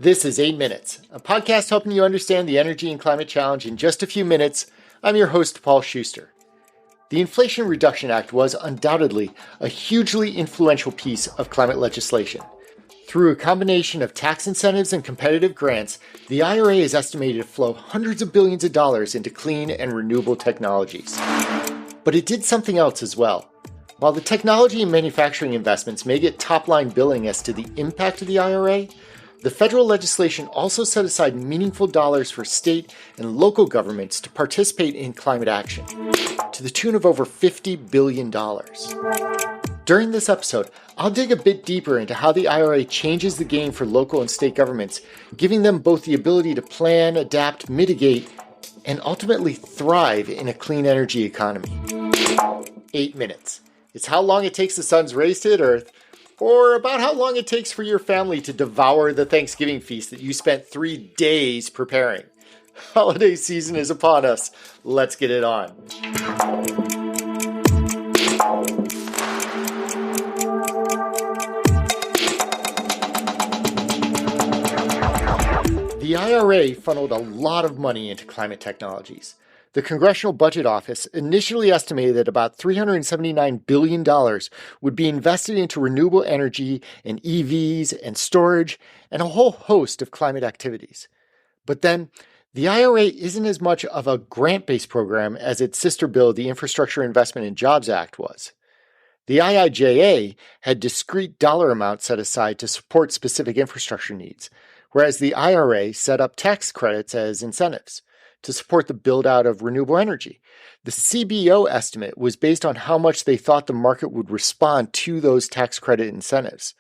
This is 8 Minutes, a podcast helping you understand the energy and climate challenge in just a few minutes. I'm your host, Paul Schuster. The Inflation Reduction Act was undoubtedly a hugely influential piece of climate legislation. Through a combination of tax incentives and competitive grants, the IRA is estimated to flow hundreds of billions of dollars into clean and renewable technologies. But it did something else as well. While the technology and manufacturing investments may get top-line billing as to the impact of the IRA, the federal legislation also set aside meaningful dollars for state and local governments to participate in climate action, to the tune of over $50 billion. During this episode, I'll dig a bit deeper into how the IRA changes the game for local and state governments, giving them both the ability to plan, adapt, mitigate, and ultimately thrive in a clean energy economy. 8 minutes. It's how long it takes the sun's rays to hit Earth, or about how long it takes for your family to devour the Thanksgiving feast that you spent 3 days preparing. Holiday season is upon us. Let's get it on. The IRA funneled a lot of money into climate technologies. The Congressional Budget Office initially estimated that about $379 billion would be invested into renewable energy and EVs and storage and a whole host of climate activities. But then, the IRA isn't as much of a grant-based program as its sister bill, the Infrastructure Investment and Jobs Act, was. The IIJA had discrete dollar amounts set aside to support specific infrastructure needs, whereas the IRA set up tax credits as incentives to support the build-out of renewable energy. The CBO estimate was based on how much they thought the market would respond to those tax credit incentives.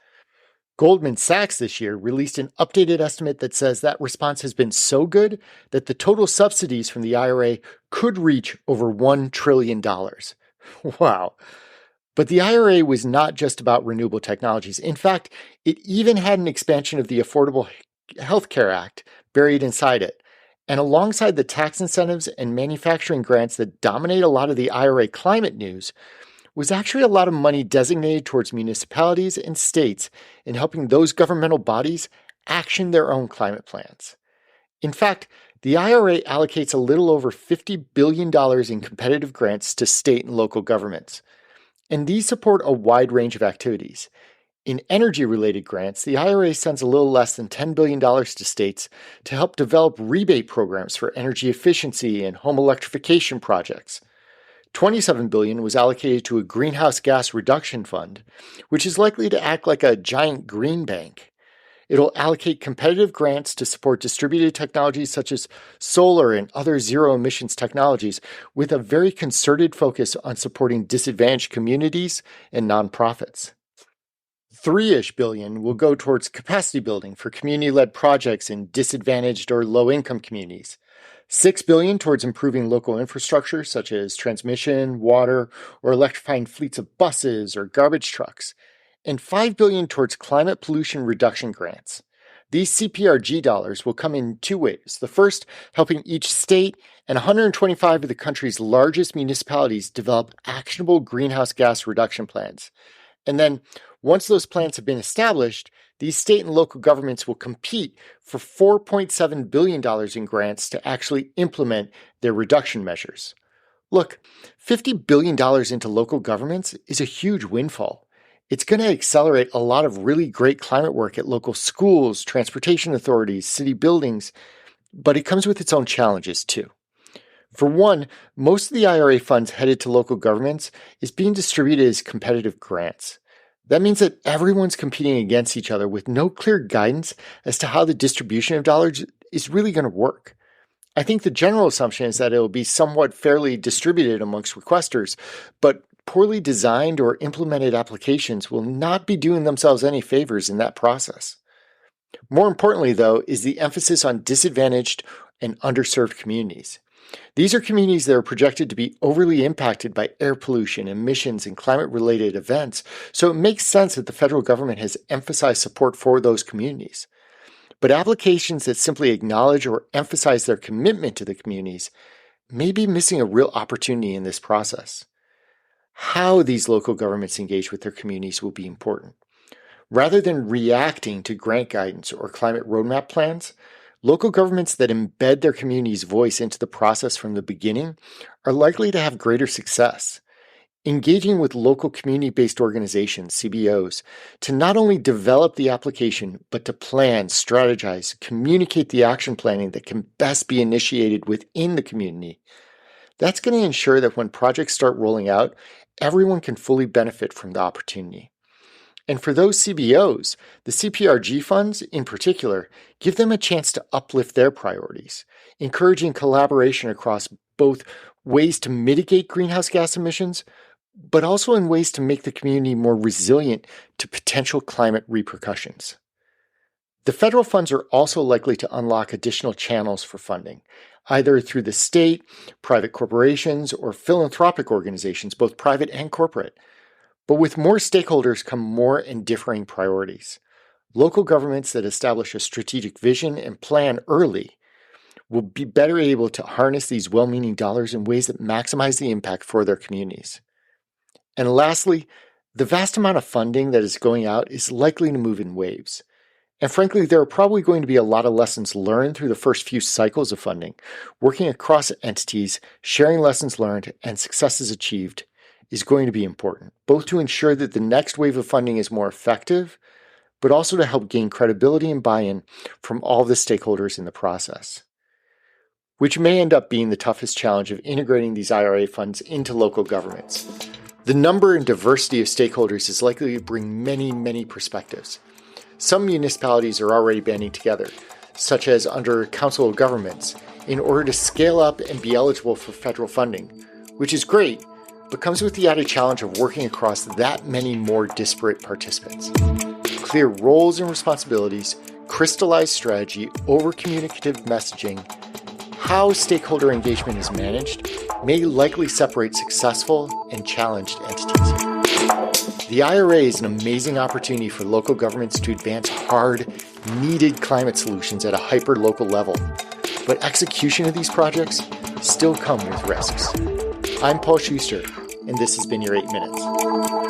Goldman Sachs this year released an updated estimate that says that response has been so good that the total subsidies from the IRA could reach over $1 trillion. Wow. But the IRA was not just about renewable technologies. In fact, it even had an expansion of the Affordable Health Care Act buried inside it. And alongside the tax incentives and manufacturing grants that dominate a lot of the IRA climate news, was actually a lot of money designated towards municipalities and states in helping those governmental bodies action their own climate plans. In fact, the IRA allocates a little over $50 billion in competitive grants to state and local governments. And these support a wide range of activities. In energy-related grants, the IRA sends a little less than $10 billion to states to help develop rebate programs for energy efficiency and home electrification projects. $27 billion was allocated to a greenhouse gas reduction fund, which is likely to act like a giant green bank. It'll allocate competitive grants to support distributed technologies such as solar and other zero-emissions technologies, with a very concerted focus on supporting disadvantaged communities and nonprofits. $3-ish billion will go towards capacity building for community-led projects in disadvantaged or low-income communities. $6 billion towards improving local infrastructure such as transmission, water, or electrifying fleets of buses or garbage trucks. And $5 billion towards climate pollution reduction grants. These CPRG dollars will come in two ways. The first, helping each state and 125 of the country's largest municipalities develop actionable greenhouse gas reduction plans. And then, once those plans have been established, these state and local governments will compete for $4.7 billion in grants to actually implement their reduction measures. Look, $50 billion into local governments is a huge windfall. It's going to accelerate a lot of really great climate work at local schools, transportation authorities, city buildings, but it comes with its own challenges too. For one, most of the IRA funds headed to local governments is being distributed as competitive grants. That means that everyone's competing against each other with no clear guidance as to how the distribution of dollars is really going to work. I think the general assumption is that it will be somewhat fairly distributed amongst requesters, but poorly designed or implemented applications will not be doing themselves any favors in that process. More importantly, though, is the emphasis on disadvantaged and underserved communities. These are communities that are projected to be overly impacted by air pollution, emissions, and climate-related events, so it makes sense that the federal government has emphasized support for those communities. But applications that simply acknowledge or emphasize their commitment to the communities may be missing a real opportunity in this process. How these local governments engage with their communities will be important. Rather than reacting to grant guidance or climate roadmap plans, local governments that embed their community's voice into the process from the beginning are likely to have greater success. Engaging with local community-based organizations, CBOs, to not only develop the application, but to plan, strategize, communicate the action planning that can best be initiated within the community. That's going to ensure that when projects start rolling out, everyone can fully benefit from the opportunity. And for those CBOs, the CPRG funds in particular give them a chance to uplift their priorities, encouraging collaboration across both ways to mitigate greenhouse gas emissions, but also in ways to make the community more resilient to potential climate repercussions. The federal funds are also likely to unlock additional channels for funding, either through the state, private corporations, or philanthropic organizations, both private and corporate. But with more stakeholders come more and differing priorities. Local governments that establish a strategic vision and plan early will be better able to harness these well-meaning dollars in ways that maximize the impact for their communities. And lastly, the vast amount of funding that is going out is likely to move in waves. And frankly, there are probably going to be a lot of lessons learned through the first few cycles of funding. Working across entities, sharing lessons learned, and successes achieved is going to be important, both to ensure that the next wave of funding is more effective, but also to help gain credibility and buy-in from all the stakeholders in the process, which may end up being the toughest challenge of integrating these IRA funds into local governments. The number and diversity of stakeholders is likely to bring many, many perspectives. Some municipalities are already banding together, such as under Council of Governments, in order to scale up and be eligible for federal funding, which is great, but comes with the added challenge of working across that many more disparate participants. Clear roles and responsibilities, crystallized strategy, over-communicative messaging, how stakeholder engagement is managed may likely separate successful and challenged entities. The IRA is an amazing opportunity for local governments to advance hard, needed climate solutions at a hyper-local level, but execution of these projects still come with risks. I'm Paul Schuster, and this has been your 8 Minutes.